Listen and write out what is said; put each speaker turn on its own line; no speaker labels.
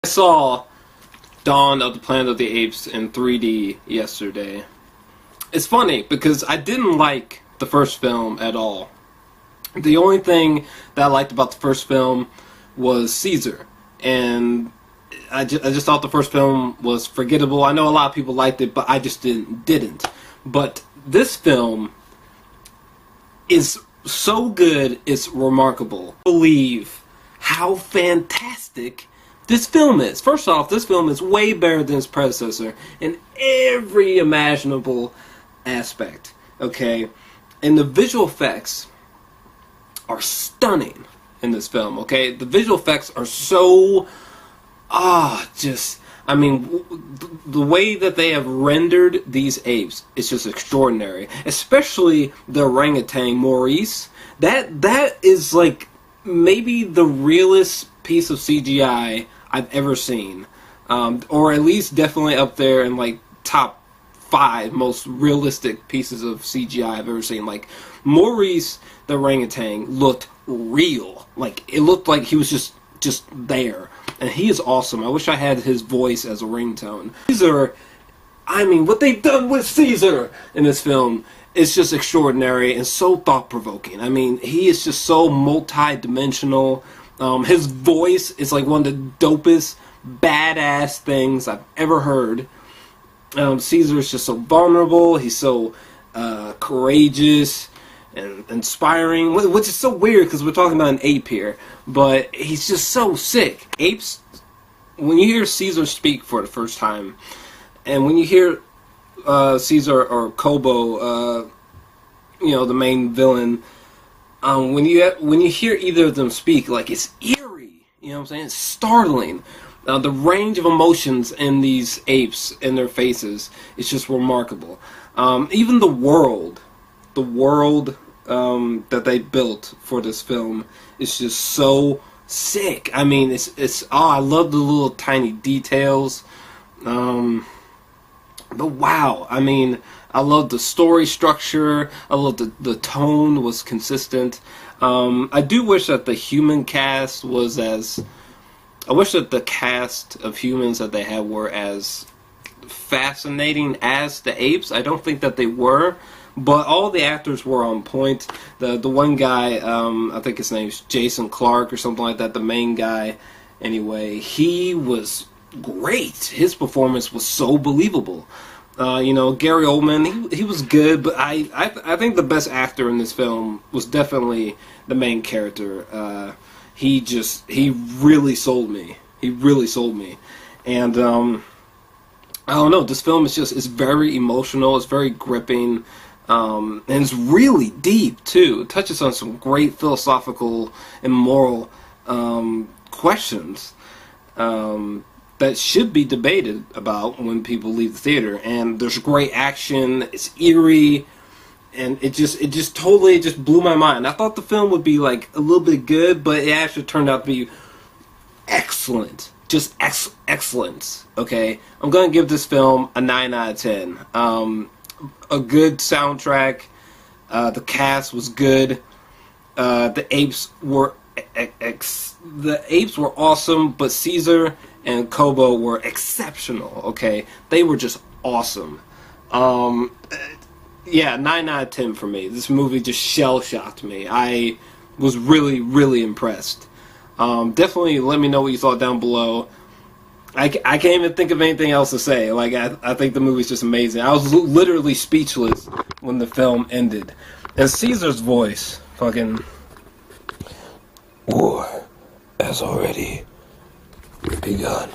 I saw Dawn of the Planet of the Apes in 3D yesterday. It's funny because I didn't like the first film at all. The only thing that I liked about the first film was Caesar, and I just thought the first film was forgettable. I know a lot of people liked it, but I just didn't. But this film is so good, it's remarkable. I believe how fantastic this film is. First off, this film is way better than its predecessor in every imaginable aspect, okay? And the visual effects are stunning in this film, okay? The visual effects are so, I mean, the way that they have rendered these apes is just extraordinary. Especially the orangutan, Maurice. That is like maybe the realest piece of CGI I've ever seen. Or at least definitely up there in like top 5 most realistic pieces of CGI I've ever seen. Like, Maurice the orangutan looked real. Like, it looked like he was just there. And he is awesome. I wish I had his voice as a ringtone. Caesar, I mean, what they've done with Caesar in this film is just extraordinary and so thought-provoking. I mean, he is just so multi-dimensional. His voice is like one of the dopest, badass things I've ever heard. Caesar is just so vulnerable. He's so courageous and inspiring, which is so weird because we're talking about an ape here, but he's just so sick. Apes, when you hear Caesar speak for the first time, and when you hear Caesar or Kobo, you know, the main villain, when you hear either of them speak, like, it's eerie, you know what I'm saying? It's startling. The range of emotions in these apes, in their faces, is just remarkable. Even the world that they built for this film is just so sick. I mean, I love the little tiny details. But wow, I mean, I love the story structure. I love the tone was consistent. I do wish that the human cast was as... I wish that the cast of humans that they had were as fascinating as the apes. I don't think that they were, but all the actors were on point. The one guy, I think his name's Jason Clarke or something like that, the main guy, anyway, he was great. His performance was so believable. You know, Gary Oldman, he was good, but I think the best actor in this film was definitely the main character. He really sold me. He really sold me. And, I don't know, this film is it's very emotional, it's very gripping, and it's really deep, too. It touches on some great philosophical and moral, questions, that should be debated about when people leave the theater. And there's great action, it's eerie, and it just totally blew my mind. I thought the film would be like a little bit good, but it actually turned out to be excellent. Just excellence. Okay, I'm gonna give this film a 9 out of 10. A good soundtrack. The cast was good. The apes were awesome, but Caesar and Kobo were exceptional. Okay, they were just awesome. Yeah, 9 out of 10 for me. This movie just shell-shocked me. I was really, really impressed. Definitely let me know what you thought down below. I can't even think of anything else to say. Like, I think the movie's just amazing. I was literally speechless when the film ended. And Caesar's voice, fucking... War has already begun.